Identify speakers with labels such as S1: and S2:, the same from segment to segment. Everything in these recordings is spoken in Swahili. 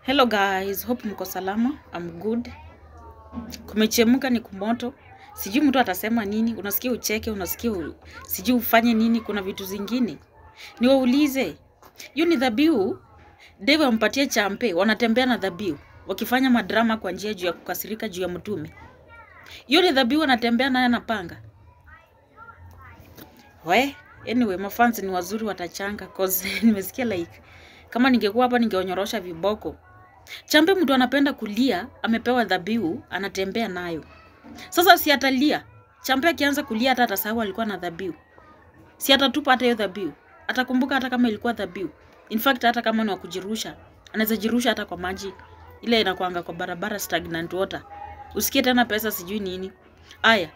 S1: Hello guys, hope mko salama. I'm good. Kumechemuka ni kumoto. Sijui mtu atasema nini. Unasikia ucheke, unasikia sijui ufanye nini, kuna vitu zingine. Niwaulize. Hiyo ni dhabihu. Dave ampatie champe, wanatembea na dhabihu. Wakifanya madrama kwa njia juu ya kukasirika juu ya mtume. Hiyo ni dhabihu wanatembea naye na panga. Anyway, mafans ni wazuri watachanga cause nimesikia like kama ningekuwa hapa ningeonyorosha viboko. Champe mtu anapenda kulia, amepewa dhabihu, anatembea nayo. Sasa si atalia. Champe akianza kulia hata atasahau alikuwa na dhabihu. Si atatupa hata hiyo dhabihu. Atakumbuka hata kama ilikuwa dhabihu. In fact hata kama ni wa kujirusha, anaweza jirusha hata kwa maji. Ile inakuanga kwa barabara stagnant water. Usikie tena pesa sijui nini. Aya.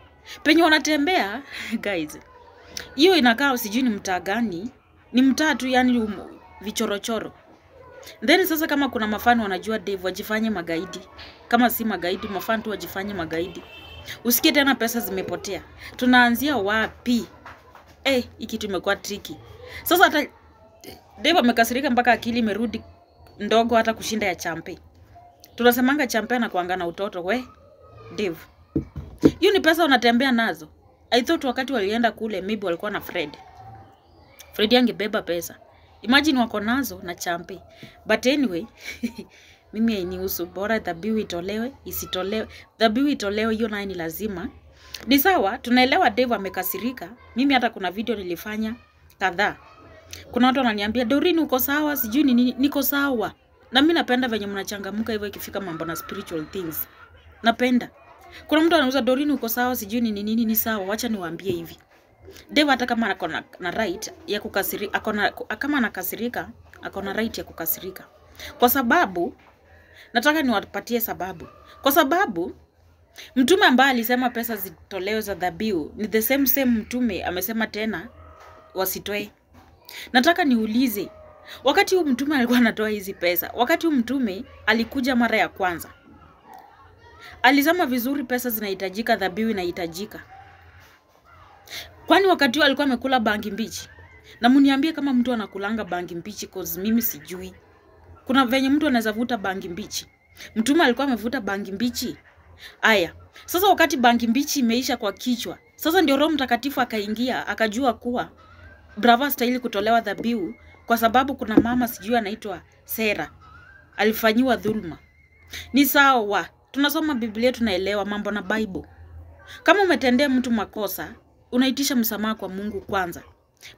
S1: Penye wanatembea guys. Hiyo inakaa sijui ni mtaa gani? Ni mtaa tu yani vichorochoro. Then sasa kama kuna mafani wanajua Dave wajifanye magaidi. Kama si magaidi, mafani tu wajifanye magaidi. Usikie tena pesa zimepotea. Tunaanzia wapi? Hiki kitu imekuwa tricky. Sasa hata Dave amekasirika mpaka akili imerudi ndogo hata kushinda ya Champe. Tunasemanga Champe anakuanga na utoto Dave. Hiyo ni pesa unatembea nazo. I thought wakati walienda kule maybe walikuwa na Fred. Fred angebeba pesa. Imagine wako nazo na Champe. But anyway, mimi hainihusu, bora dhabihu itolewe, isitolewe. Dhabihu itolewe hiyo nayo ni lazima. Ni sawa, tunaelewa Dave amekasirika. Mimi hata kuna video nilifanya kadhaa. Kuna watu wananiambia, "Doreen uko sawa?" Sijui ni nini, niko sawa. Na mimi napenda venye mnachangamka hivyo ikifika mambo na spiritual things. Napenda. Kuna mtu anauza, "Doreen uko sawa?" Sijui ni nini, ni sawa. Wacha niwaambie hivi. Dave hata kama ako na right ya kukasirika, kama anakasirika, ako na right ya kukasirika. Kwa sababu nataka niwapatie sababu. Kwa sababu mtume ambaye alisema pesa zitolewe za dhabihu ni the same mtume amesema tena wasitoe. Nataka niulize, wakati huyu mtume alikuwa anatoa hizi pesa, wakati huyu mtume alikuja mara ya kwanza, alisema vizuri pesa zinahitajika, dhabihu inahitajika. Kwani wakati huo alikuwa amekula bangi mbichi? Na mniambie kama mtu anakulanga bangi mbichi cause mimi sijui. Kuna venye mtu anaweza vuta bangi mbichi. Mtume alikuwa amevuta bangi mbichi. Aya. Sasa wakati bangi mbichi imeisha kwa kichwa, sasa ndio Roho Mtakatifu akaingia, akajua kuwa brava stahili kutolewa dhabihu kwa sababu kuna mama sijui anaitwa Sera alifanyiwa dhulma. Ni sawa. Tunasoma Biblia tunaelewa mambo na Bible. Kama umetendea mtu makosa, unaitisha msamaha kwa Mungu kwanza.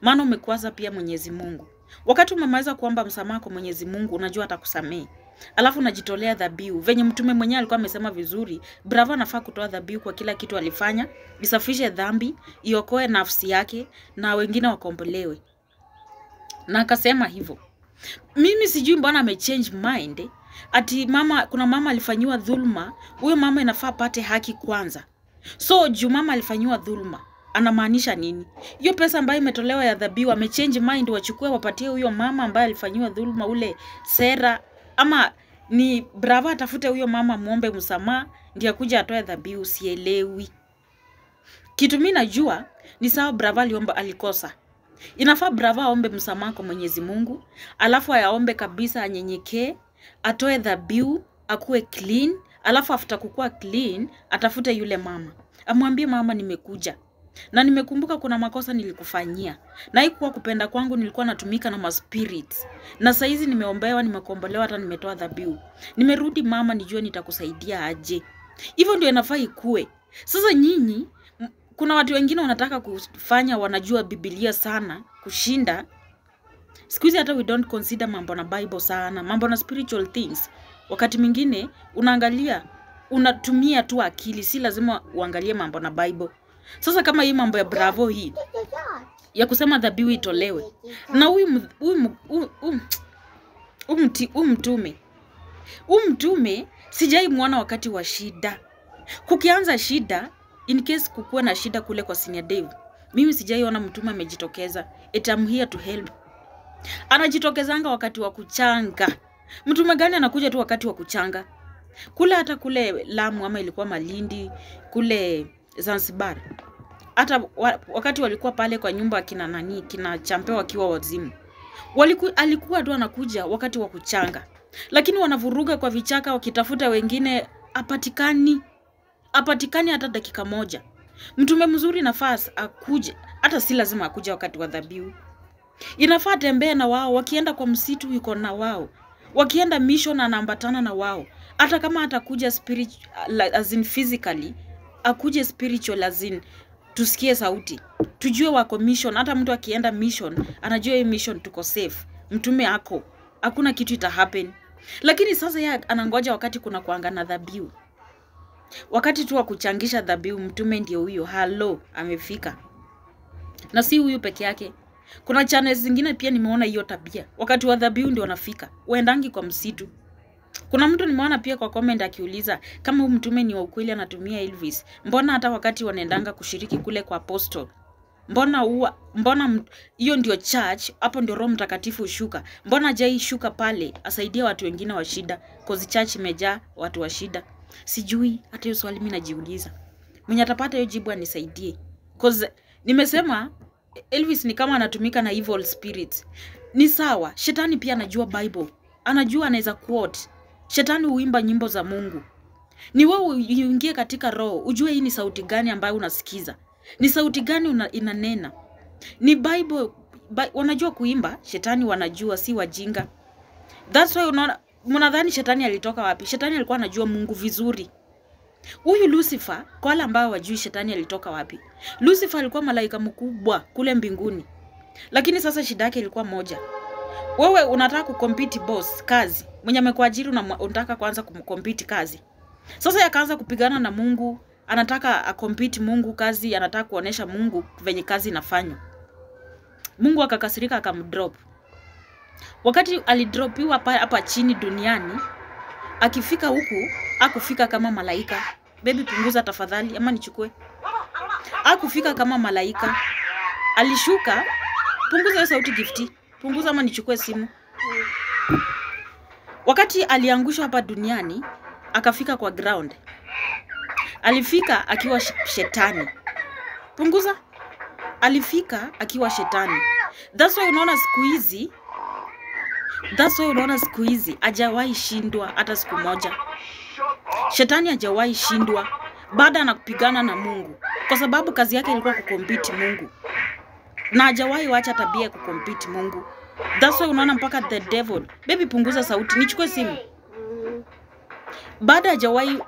S1: Maana umekwaza pia Mwenyezi Mungu. Wakati umemaliza kuomba msamaha kwa Mwenyezi Mungu, unajua atakusamehe. Alafu unajitolea dhabihu. Venye mtume mwenyewe alikuwa amesema vizuri, brava anafaa kutoa dhabihu kwa kila kitu alifanya, isafishe dhambi, iokoe nafsi yake na wengine wakombolewe. Na akasema hivyo. Mimi sijui mbona amechange mind. Ati kuna mama alifanyiwa dhulma, huyo mama inafaa pate haki kwanza. So juu mama alifanyiwa dhulma, anamaanisha nini? Hiyo pesa ambayo imetolewa ya dhabihu amechange mind, wachukue wapatie huyo mama ambaye alifanyiwa dhulma ule Sera, ama ni brava atafute huyo mama muombe msamaha ndio akuja atoe dhabihu? Sielewi. Kitu mimi najua ni sawa brava aliomba alikosa. Inafaa brava aombe msamaha kwa Mwenyezi Mungu, alafu ayaombe kabisa anyenyekee, atoe dhabihu, akuwe clean, alafu after kukua clean atafute yule mama. Amwambie mama nimekuja. Na nimekumbuka kuna makosa nilikufanyia. Na haikuwa kupenda kwangu, nilikuwa natumika na maspirits. Na saizi nimeombewa, nimekombolewa, hata nimetoa dhabihu. Nimerudi mama, nijue nitakusaidia aje. Hivyo ndio inafaa ikue. Sasa nyinyi kuna watu wengine wanataka kufanya wanajua Biblia sana kushinda. Siku hizi hata we don't consider mambo na Bible sana, mambo na spiritual things. Wakati mwingine unaangalia, unatumia tu akili, si lazima uangalie mambo na Bible. Sasa kama hii mambo ya bravo hii ya kusema dhabihu itolewe, na mtume sijai muona wakati wa shida. Kukianza shida, in case kukuwa na shida kule kwa Senior Dave, mimi sijai ona mtume amejitokeza. I'm here to help. Anajitokezanga wakati wa kuchanga. Mtume gani anakuja tu wakati wa kuchanga? Kule hata kule Lamu ama ilikuwa Malindi, kule Zanzibar. Hata wakati walikuwa pale kwa nyumba kina Champe wakiwa wazimu. Alikuwa tu anakuja wakati wa kuchanga. lakini wanavuruga kwa vichaka wakitafuta wengine, apatikani hata dakika moja. Mtume mzuri nafasi akuje, hata si lazima akuje wakati wa dhabihu. Inafaa tembea na wao, wakienda kwa msitu yuko na wao, wakienda mission anaambatana na wao. Hata kama atakuja spiritual as in physically, akuje spiritual as in tusikie sauti, tujue wako mission. Hata mtu akienda mission anajua hii mission tuko safe, mtume ako, hakuna kitu ita happen. Lakini sasa yeye anangoja wakati kuna kuangana dhabihu, wakati tu wa kuchangisha dhabihu, mtume ndio huyo, halo, amefika. Na si huyu peke yake, kuna channels zingine pia nimeona hiyo tabia, wakati wa dhabihu ndio wanafika, uendangi kwa msitu. Kuna mtu nimeona pia kwa comment akiuliza kama huyu mtume ni wa ukweli anatumia Elvis, mbona hata wakati wanaendanga kushiriki kule kwa apostle, mbona hiyo ndio church, hapo ndio Roho Mtakatifu ushuka, mbona jai shuka pale asaidia watu wengine wa shida, cause church imejaa watu wa shida? Sijui, hata hiyo swali mimi najiuliza. Mwenye atapata hiyo jibu anisaidie, cause nimesema Elvis ni kama anatumika na evil spirits. Ni sawa, shetani pia anajua Bible, anajua, anaweza quote. Shetani huimba nyimbo za Mungu. Ni wewe uingie katika roho, ujue hii ni sauti gani ambayo unasikiza, ni sauti gani inanena. Ni Bible, wanajua kuimba, shetani wanajua, si wajinga. That's why unaona, mnadhani shetani alitoka wapi? Shetani alikuwa anajua Mungu vizuri. Huyu Lucifer, kwa wale ambao wajui shetani alitoka wapi, Lucifer alikuwa malaika mkubwa kule mbinguni. Lakini sasa shida yake ilikuwa moja. Wewe unataka kucompete boss kazi, mwenye amekuajiri unataka kuanza kumcompete kazi. Sasa yakaanza kupigana na Mungu, anataka akompete Mungu kazi, anataka kuonesha Mungu venye kazi inafanywa. Mungu akakasirika akamdrop. Wakati alidropiwa hapa chini duniani, akifika huku akufika kama malaika. Baby punguza tafadhali ama nichukue. Akufika kama malaika. Alishuka, punguza hiyo sauti Gifty. Punguza ama nichukue simu. Wakati aliangushwa hapa duniani, akafika kwa ground. Alifika akiwa shetani. Punguza. Alifika akiwa shetani. That's why unaona siku hizi hajawahi shindwa hata siku moja. Shetani hajawahi shindwa, baada na kupigana na Mungu, kwa sababu kazi yake ilikuwa kukompete Mungu. Na hajawahi wacha tabia ya kukompete Mungu. That's why unaona mpaka the devil. Baby punguza sauti, nichukue simu. Baada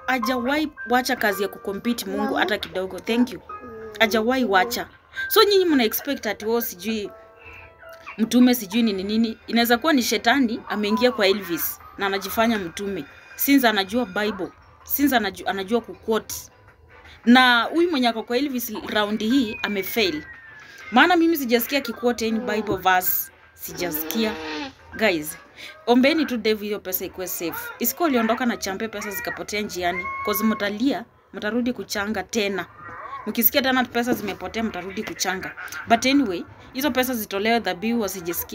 S1: hajawahi wacha kazi ya kukompete Mungu hata kidogo. Thank you. Hajawahi wacha. So nyinyi mna expect ati wao sijui mtume sijui nini. Inaweza kuwa ni shetani ameingia kwa Elvis na anajifanya mtume, since anajua Bible, since anajua kuquote. Na huyu mwenye ako kwa Elvis round hii amefail. Maana mimi sijasikia kiquote any Bible verse, sijasikia. Guys, ombeni tu devil hiyo pesa ikuwe safe. Isiko aliondoka na champe pesa zikapotea njiani, cause mtalia, mtarudi kuchanga tena. Mkisikia tena pesa zimepotea mtarudi kuchanga. But anyway, hizo pesa zitolewe dhabihu,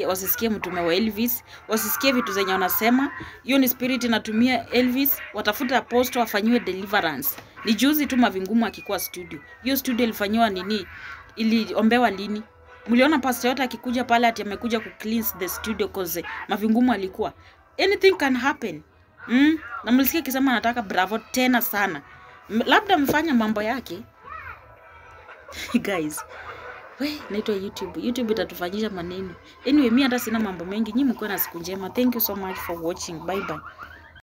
S1: wasisikie mtume wa Elvis, wasisikie vitu zenye wanasema. Hiyo ni spirit inatumia Elvis, watafuta apostle afanywe deliverance. Ni juzi tu Mavingumu akikuwa studio. Hiyo studio ilifanywa nini? Iliombewa lini? Mliona pastor yote akikuja pale ati amekuja ku cleanse the studio cause Mavingumu alikuwa. Anything can happen. Na mlisikia kisema anataka bravo tena sana. Labda mfanya mambo yake. Guys, naitwa YouTube itatufanyisha maneno. Anyway, mimi hata sina mambo mengi. Nyinyi mko na siku njema. Thank you so much for watching. Bye bye.